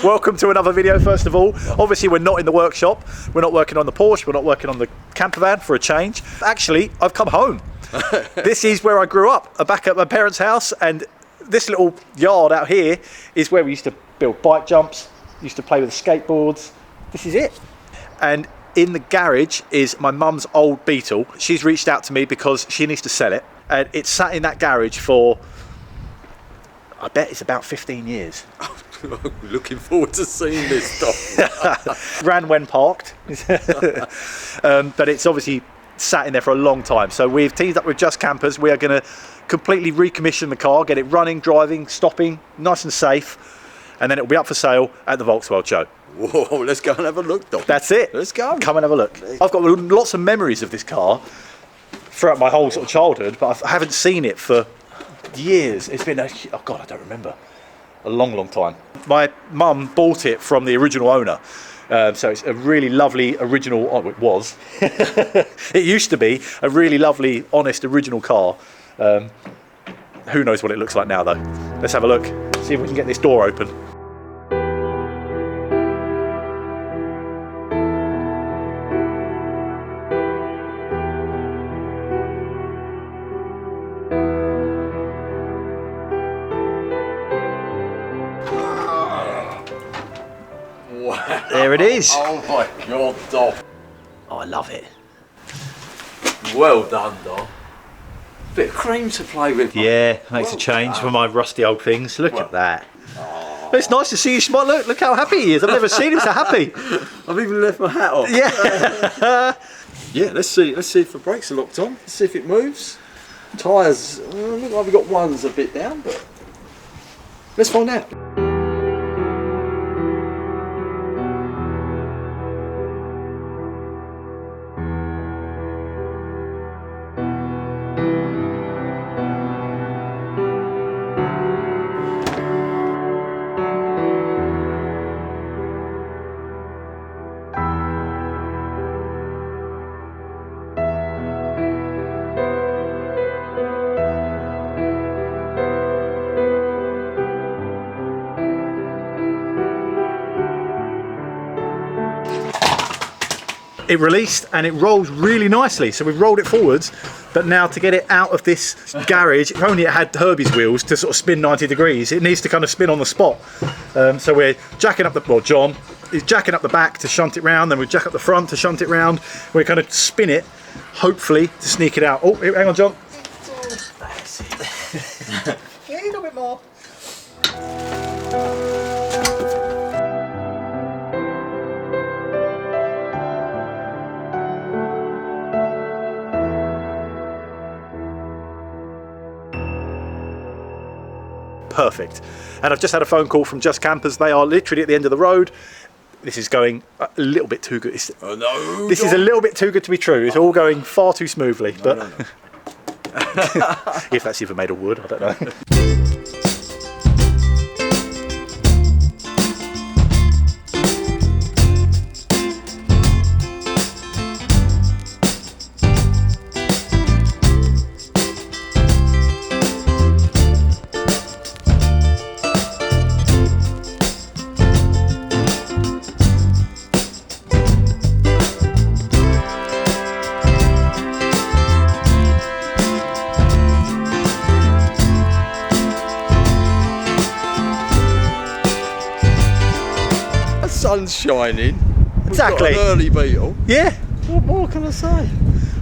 Welcome to another video. First of all, obviously we're not in the workshop. We're not working on the Porsche. We're not working on the camper van for a change. Actually, I've come home. This is where I grew up, back at my parents' house, and this little yard out here is where we used to build bike jumps, used to play with skateboards. This is it. And in the garage is my mum's old Beetle. She's reached out to me because she needs to sell it, and it's sat in that garage for, I bet it's about 15 years. Looking forward to seeing this stuff. Ran when parked. But it's obviously sat in there for a long time. So we've teamed up with Just Campers. We are going to completely recommission the car, get it running, driving, stopping, nice and safe, and then it'll be up for sale at the Volkswagen show. Whoa, let's go and have a look, Dom. That's it. Let's go. Come and have a look. I've got lots of memories of this car throughout my whole sort of childhood, but I haven't seen it for years. It's been oh God, I don't remember. A long time. My mum bought it from the original owner. So it's a really lovely original, oh, it was. It used to be a really lovely, honest, original car. Who knows what it looks like now though. Let's have a look, see if we can get this door open. Wow. There it is. Oh my God, Dom. Oh, I love it. Well done, Dom. Bit of cream to play with. Yeah, makes a change for my rusty old things. Look at that. It's nice to see you smile. Look how happy he is. I've never seen him so happy. I've even left my hat on. Yeah. Yeah, let's see if the brakes are locked on. Let's see if it moves. Tyres, look like we've got one's a bit down, but let's find out. It released and it rolls really nicely, so we've rolled it forwards, but now to get it out of this garage, if only it had Herbie's wheels to sort of spin 90 degrees, it needs to kind of spin on the spot. So we're jacking up the, well, John is jacking up the back to shunt it round, then we jack up the front to shunt it round. We're kind of spin it, hopefully to sneak it out. Oh, hang on, John. That's it. Yeah, a little bit more. Perfect. And I've just had a phone call from Just Campers. They are literally at the end of the road. This is going a little bit too good. Oh, no, this is a little bit too good to be true. It's all going far too smoothly. But no. if that's even made of wood, I don't know. Sun's shining. Exactly. We've got an early Beetle. Yeah. What more can I say?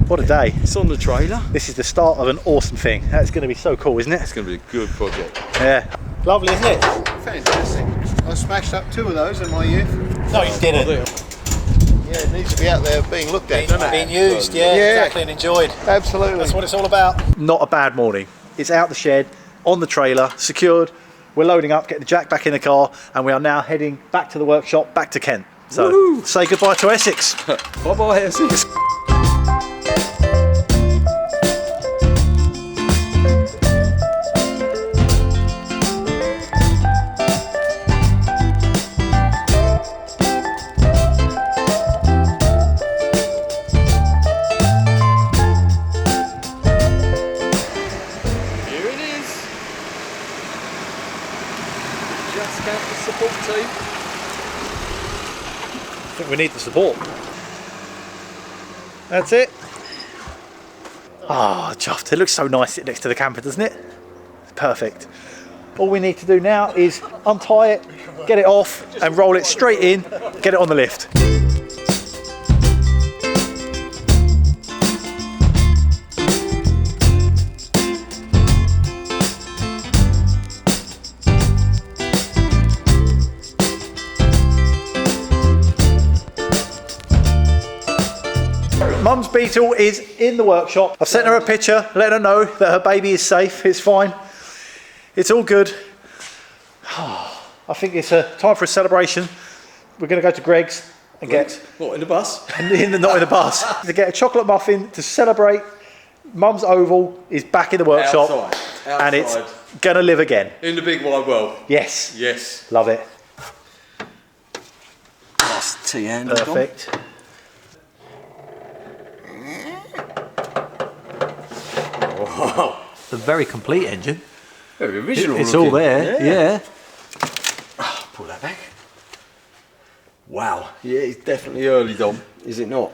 What a day. It's on the trailer. This is the start of an awesome thing. That's going to be so cool, isn't it? It's going to be a good project. Yeah. Lovely, isn't it? Fantastic. I smashed up 2 of those in my youth. No, you didn't. Yeah, it needs to be out there being looked at, doesn't it? Being used, yeah, exactly, and enjoyed. Absolutely. That's what it's all about. Not a bad morning. It's out the shed, on the trailer, secured. We're loading up, getting the jack back in the car, and we are now heading back to the workshop, back to Kent. So, woo! Say goodbye to Essex. Bye-bye, Essex. Just Campers support team. We need the support. That's it. Ah, chuffed. It looks so nice sitting next to the camper, doesn't it? It's perfect. All we need to do now is untie it, get it off, and roll it straight in, get it on the lift. Mum's Beetle is in the workshop. I've sent her a picture, letting her know that her baby is safe, it's fine. It's all good. I think it's time for a celebration. We're going to go to Greg's and get... What, in the bus? Not in the bus. To get a chocolate muffin to celebrate Mum's Oval is back in the workshop. Outside. And it's going to live again. In the big wide world. Yes. Yes. Love it. That's tea handle. Perfect. Wow. It's a very complete engine. Very original. It's all there, yeah. Oh, pull that back. Wow. Yeah, it's definitely early, Dom, is it not?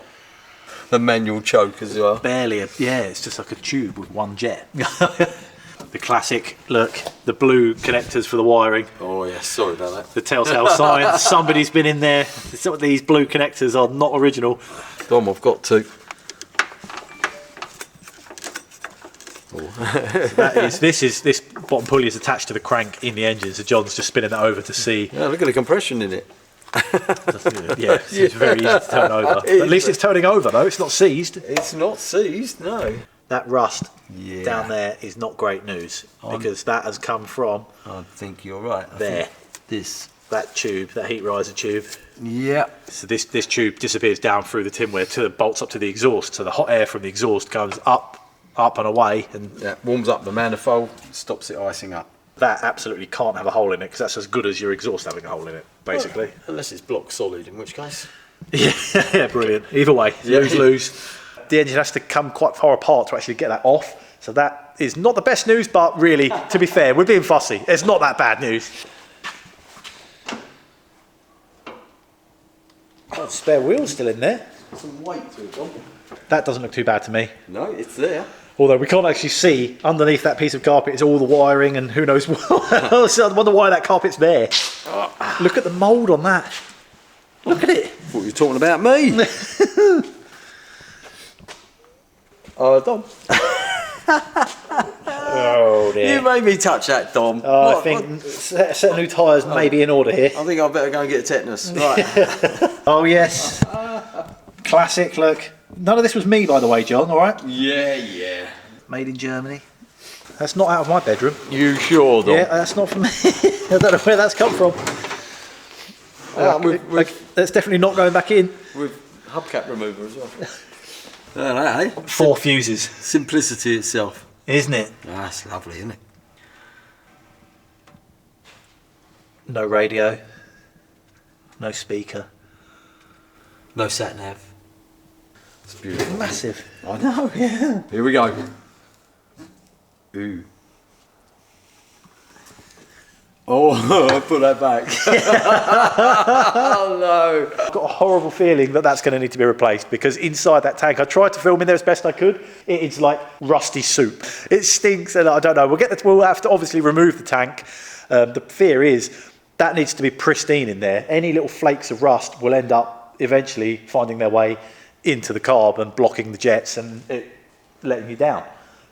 The manual choke as well. Barely, yeah, it's just like a tube with one jet. The classic, look, the blue connectors for the wiring. Oh, yeah, sorry about that. The telltale sign, somebody's been in there. Some of these blue connectors are not original. Dom, I've got to. This bottom pulley is attached to the crank in the engine, so John's just spinning that over to see. Yeah, look at the compression in it. Yeah, it's very easy to turn over. But at least it's turning over though, it's not seized. It's not seized, no. That rust down there is not great news because that has come from I think you're right. that tube, that heat riser tube. Yeah. So this tube disappears down through the tinware to the bolts up to the exhaust, so the hot air from the exhaust goes up and away, and warms up the manifold, stops it icing up. that absolutely can't have a hole in it because that's as good as your exhaust having a hole in it, basically. Well, unless it's block solid, in which case. Yeah, brilliant. Either way, lose. The engine has to come quite far apart to actually get that off, so that is not the best news, but really, to be fair, we're being fussy. It's not that bad news. Oh, spare wheel's still in there. Some weight to it, Dom. That doesn't look too bad to me. No, it's there. Although we can't actually see underneath that piece of carpet is all the wiring and who knows what. I wonder why that carpet's there. Look at the mould on that. Look at it. Thought you were talking about me. Dom. Oh dear. You made me touch that, Dom. I think a set of new tyres may be in order here. I think I better go and get tetanus. Right. Oh yes. Classic, look. None of this was me, by the way, John, all right? Yeah. Made in Germany. That's not out of my bedroom. You sure, Dom? Yeah, that's not from me. I don't know where that's come from. That's definitely not going back in. With hubcap remover as well. Eh? 4 fuses. Simplicity itself. Isn't it? That's lovely, isn't it? No radio. No speaker. No sat nav. It's beautiful. Massive. I know, yeah. Here we go. Ooh. Oh, put that back. Oh no. I've got a horrible feeling that that's going to need to be replaced because inside that tank, I tried to film in there as best I could. It's like rusty soup. It stinks, and I don't know. We'll have to obviously remove the tank. The fear is that needs to be pristine in there. Any little flakes of rust will end up eventually finding their way into the carb and blocking the jets and it letting you down.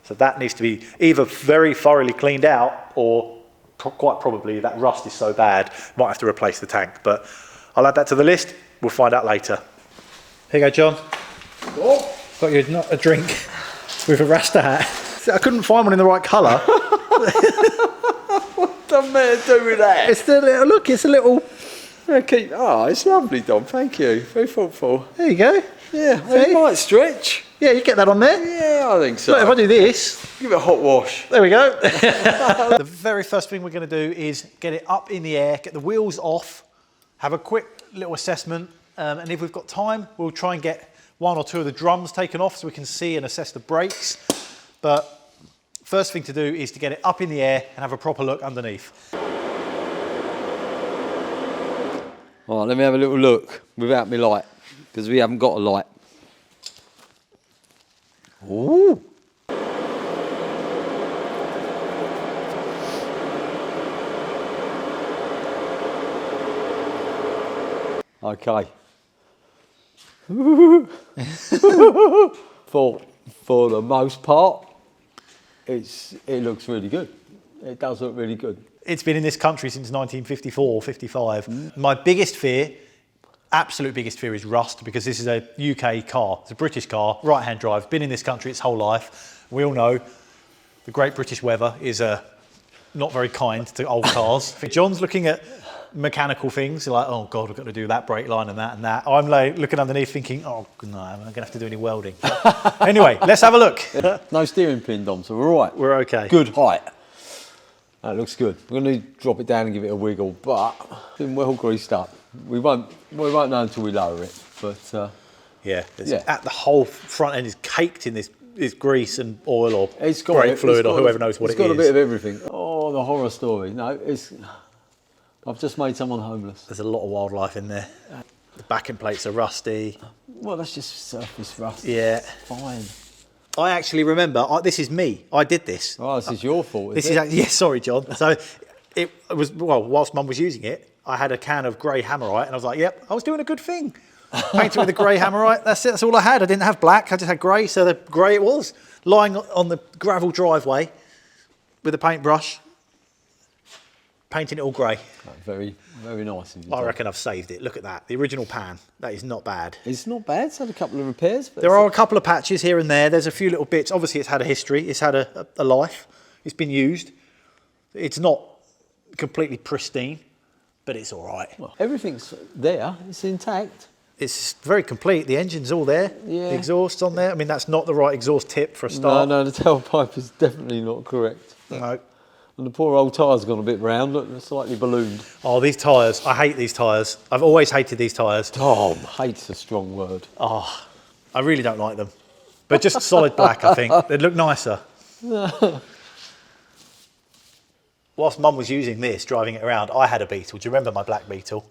So that needs to be either very thoroughly cleaned out or quite probably that rust is so bad, might have to replace the tank. But I'll add that to the list. We'll find out later. Here you go, John. Oh. Got you a drink with a Rasta hat. I couldn't find one in the right colour. What the man do with that? It's the little, look, it's a little... Okay. Oh, it's lovely, Dom. Thank you. Very thoughtful. There you go. Yeah, it might stretch. Yeah, you get that on there. Yeah, I think so. Look, if I do this... Give it a hot wash. There we go. The very first thing we're going to do is get it up in the air, get the wheels off, have a quick little assessment, and if we've got time, we'll try and get 1 or 2 of the drums taken off so we can see and assess the brakes. But first thing to do is to get it up in the air and have a proper look underneath. All right, let me have a little look without my light, because we haven't got a light. Ooh. Okay. For the most part, it looks really good. It does look really good. It's been in this country since 1954, 55. My biggest fear, absolute biggest fear, is rust, because this is a UK car. It's a British car, right-hand drive, been in this country its whole life. We all know the great British weather is not very kind to old cars. John's looking at mechanical things, like, oh God, we've got to do that brake line and that and that. I'm like looking underneath thinking, oh no, I'm going to have to do any welding. Anyway, let's have a look. No steering pin, Dom, so we're all right. We're okay. Good height. That looks good. We're going to drop it down and give it a wiggle, but it's been well greased up. We won't know until we lower it, but yeah. At the whole front end is caked in this grease and oil or it's got brake fluid or whoever knows what it is. It's got a bit of everything. Oh, the horror story. No, I've just made someone homeless. There's a lot of wildlife in there. The backing plates are rusty. Well, that's just surface rust. Yeah. Fine. I actually remember, this is me. I did this. Oh, this is your fault, sorry, John. So it was, whilst Mum was using it, I had a can of grey Hammerite and I was like, yep, I was doing a good thing. Painted with the grey Hammerite, that's it, that's all I had. I didn't have black, I just had grey, so the grey it was. Lying on the gravel driveway with a paintbrush, painting it all grey. Very, very nice. I reckon I've saved it. Look at that. The original pan. That is not bad. It's not bad. It's had a couple of repairs. But there are a couple of patches here and there. There's a few little bits. Obviously, it's had a history. It's had a life. It's been used. It's not completely pristine, but it's all right. Well, everything's there. It's intact. It's very complete. The engine's all there. Yeah. The exhaust's on there. I mean, that's not the right exhaust tip for a start. No, the tailpipe is definitely not correct. No. And the poor old tyre's gone a bit round. Look, they're slightly ballooned. Oh, these tyres. I hate these tyres. I've always hated these tyres. Tom, hate's a strong word. Oh, I really don't like them. But just solid black, I think. They'd look nicer. Whilst Mum was using this, driving it around, I had a Beetle. Do you remember my black Beetle?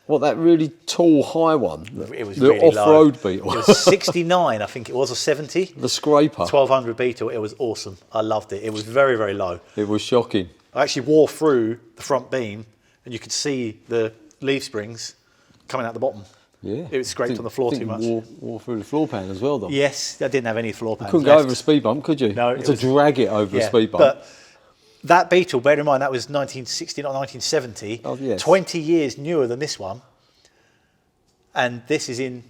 What, that really tall, high one? It was the really off-road low. Beetle. It was 69, I think it was, or 70. The scraper. 1200 Beetle. It was awesome. I loved it. It was very, very low. It was shocking. I actually wore through the front beam and you could see the leaf springs coming out the bottom. Yeah. It was scraped on the floor too much. Wore through the floor pan as well, though. Yes, I didn't have any floor pans Couldn't left. go over a speed bump, could you? No. To drag it over a speed bump. But that Beetle, bear in mind, that was 1960, not 1970. Oh, yes. 20 years newer than this one. And this is in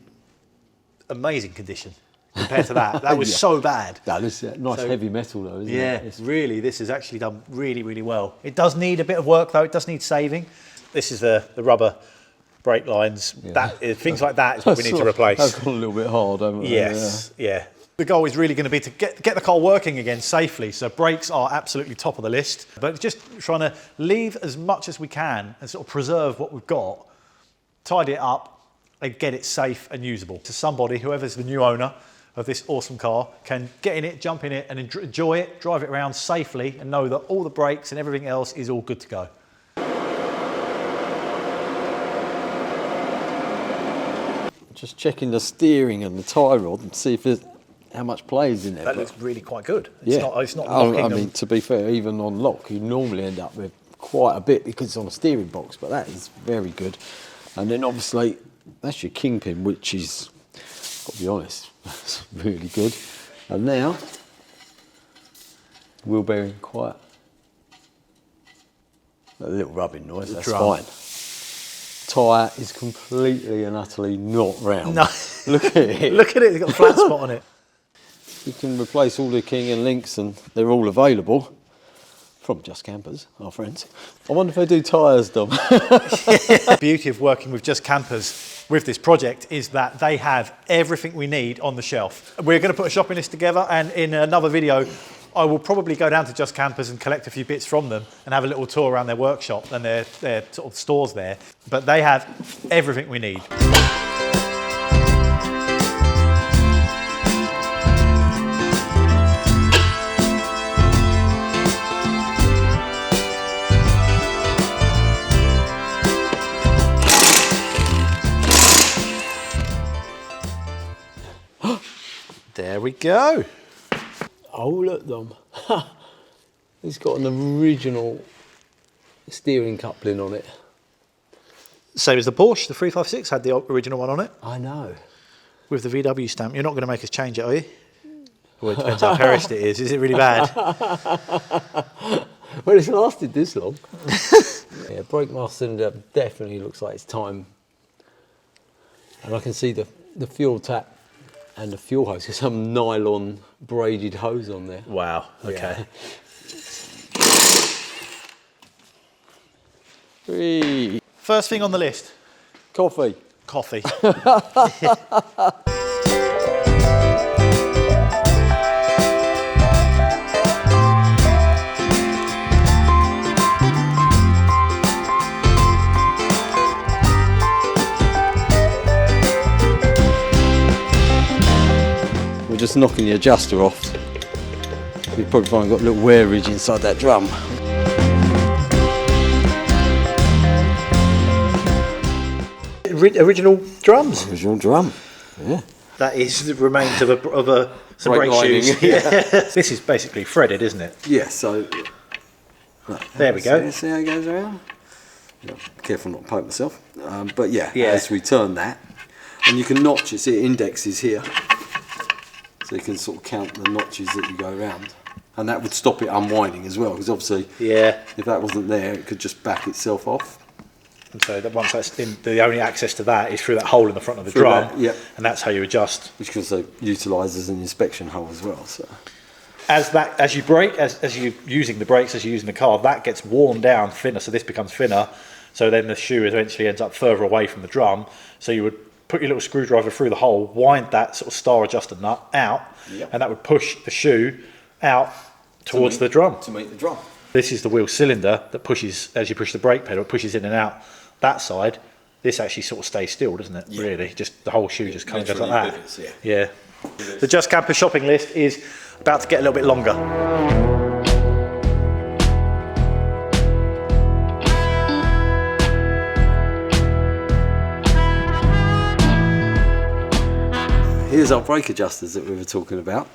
amazing condition compared to that. That was so bad. That is nice heavy metal though, isn't it? Yeah, really, this has actually done really, really well. It does need a bit of work though, it does need saving. This is the rubber brake lines. Yeah. Things like that is what we need to replace. That's gone a little bit hard, haven't they? Yes, yeah. The goal is really going to be to get the car working again safely. So brakes are absolutely top of the list, but just trying to leave as much as we can and sort of preserve what we've got, tidy it up, and get it safe and usable. To somebody, whoever's the new owner of this awesome car, can get in it, jump in it and enjoy it, drive it around safely and know that all the brakes and everything else is all good to go. Just checking the steering and the tie rod and see if there's how much play is in there. That looks really quite good. It's not locking I mean, to be fair, even on lock, you normally end up with quite a bit because it's on a steering box, but that is very good. And then obviously, that's your kingpin, which is, got to be honest, that's really good. And now, wheel bearing quite a little rubbing noise, that's fine. Tyre is completely and utterly not round. No. Look at it. Look at it, it's got a flat spot on it. You can replace all the King and links and they're all available. From Just Campers, our friends. I wonder if they do tyres, Dom. The beauty of working with Just Campers with this project is that they have everything we need on the shelf. We're going to put a shopping list together, and in another video, I will probably go down to Just Campers and collect a few bits from them and have a little tour around their workshop and their sort of stores there. But they have everything we need. we go. Oh, look, Dom. It's got an original steering coupling on it. Same as the Porsche, the 356 had the original one on it. I know. With the VW stamp. You're not going to make us change it, are you? Well, it depends how perished it is. Is it really bad? Well, it's lasted this long. Yeah, brake master cylinder definitely looks like it's time. And I can see the fuel tap and the fuel hose. There's some nylon braided hose on there. Wow, okay. Yeah. First thing on the list. Coffee. Coffee. We're just knocking the adjuster off. You've probably got a little wear ridge inside that drum. Original drums. Original drum, yeah. That is the remains of some brake shoes. Yeah. This is basically threaded, isn't it? Yeah, so... There we go. See how it goes around? Careful not to poke myself. But yeah, Yeah. as we turn that, and you can notch it, see it indexes here. So you can sort of count the notches that you go around. And that would stop it unwinding as well, because obviously Yeah. if that wasn't there, it could just back itself off. And so that once that's in, the only access to that is through that hole in the front of the Through drum. that, yeah. And that's how you adjust. Which can also utilise as an inspection hole as well. So As you brake, as you're using the brakes, as you're using the car, that gets worn down thinner, so this becomes thinner. So then the shoe eventually ends up further away from the drum. So you would put your little screwdriver through the hole, wind that sort of star adjuster nut out, Yep. and that would push the shoe out towards the drum. To meet the drum. This is the wheel cylinder that pushes, as you push the brake pedal, it pushes in and out that side. This actually sort of stays still, doesn't it? Yeah. Really, just the whole shoe just kind of goes like literally that. pivots, Yeah. The Just Camper shopping list is about to get a little bit longer. Here's our brake adjusters that we were talking about.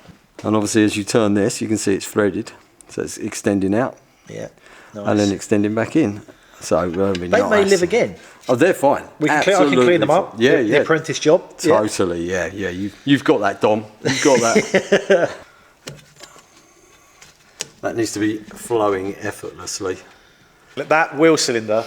And obviously as you turn this, you can see it's threaded. So it's extending out Yeah. Nice. and then extending back in. So They may live again. Oh, they're fine. I can clean them up. Yeah, The apprentice job. Totally, yeah. You've got that, Dom. You've got that. That needs to be flowing effortlessly. That wheel cylinder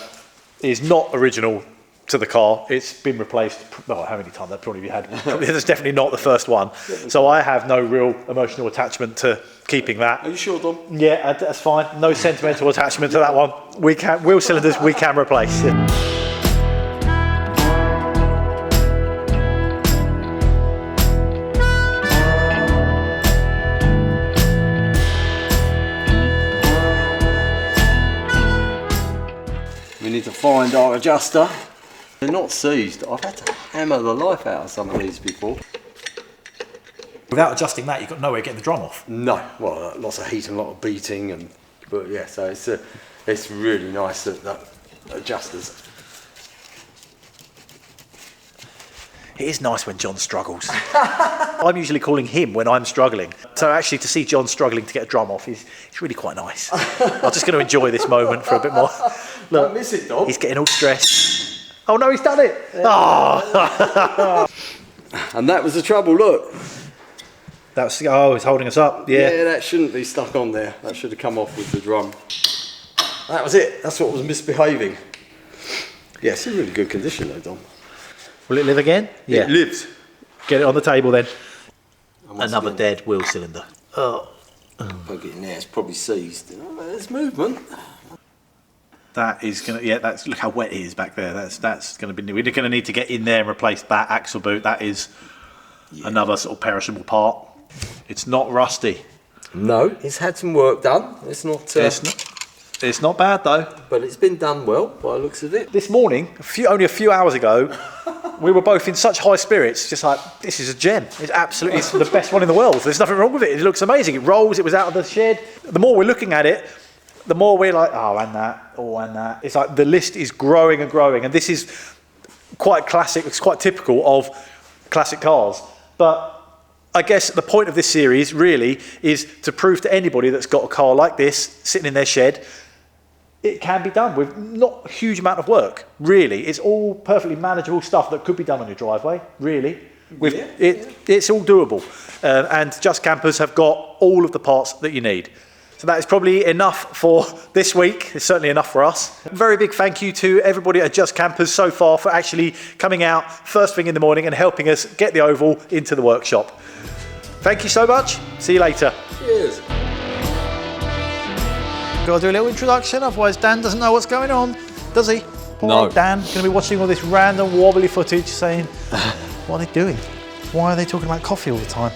is not original to the car. It's been replaced. Well, how many times that probably had? That's definitely not the first one. So I have no real emotional attachment to keeping that. Are you sure, Dom? Yeah, that's fine. No sentimental attachment to that one. Wheel cylinders we can replace. We need to find our adjuster. They're not seized. I've had to hammer the life out of some of these before. Without adjusting that, you've got nowhere getting the drum off. No, well, lots of heat and a lot of beating, but yeah, so it's really nice that adjusters. It is nice when John struggles. I'm usually calling him when I'm struggling. So actually to see John struggling to get a drum off is really quite nice. I'm just going to enjoy this moment for a bit more. Look, Don't miss it, Dom. he's getting all stressed. Oh no, he's done it! Oh. And that was the trouble, look. He's holding us up. Yeah. That shouldn't be stuck on there. That should have come off with the drum. That was it. That's what was misbehaving. Yeah, it's in really good condition though, Dom. Will it live again? Yeah. It lives. Get it on the table then. Once Another again, dead wheel cylinder. Oh. Plug it in there. It's probably seized. There's movement. That is gonna, that's, look how wet it is back there. That's gonna be, we're gonna need to get in there and replace that axle boot. That is another sort of perishable part. It's not rusty. No, it's had some work done. It's not. It's not bad though. But it's been done well by the looks of it. This morning, only a few hours ago, we were both in such high spirits. Just like, this is a gem. It's absolutely the best one in the world. There's nothing wrong with it. It looks amazing. It rolls. It was out of the shed. The more we're looking at it, the more we're like, and that. It's like the list is growing and growing. And this is quite classic. It's quite typical of classic cars. But I guess the point of this series really is to prove to anybody that's got a car like this sitting in their shed, it can be done with not a huge amount of work, really. It's all perfectly manageable stuff that could be done on your driveway, really. It's all doable. And Just Campers have got all of the parts that you need. So that is probably enough for this week. It's certainly enough for us. A very big thank you to everybody at Just Campers so far for actually coming out first thing in the morning and helping us get the Oval into the workshop. Thank you so much. See you later. Cheers. Got to do a little introduction, otherwise Dan doesn't know what's going on, does he? Poor No. old Dan, going to be watching all this random wobbly footage saying, what are they doing? Why are they talking about coffee all the time?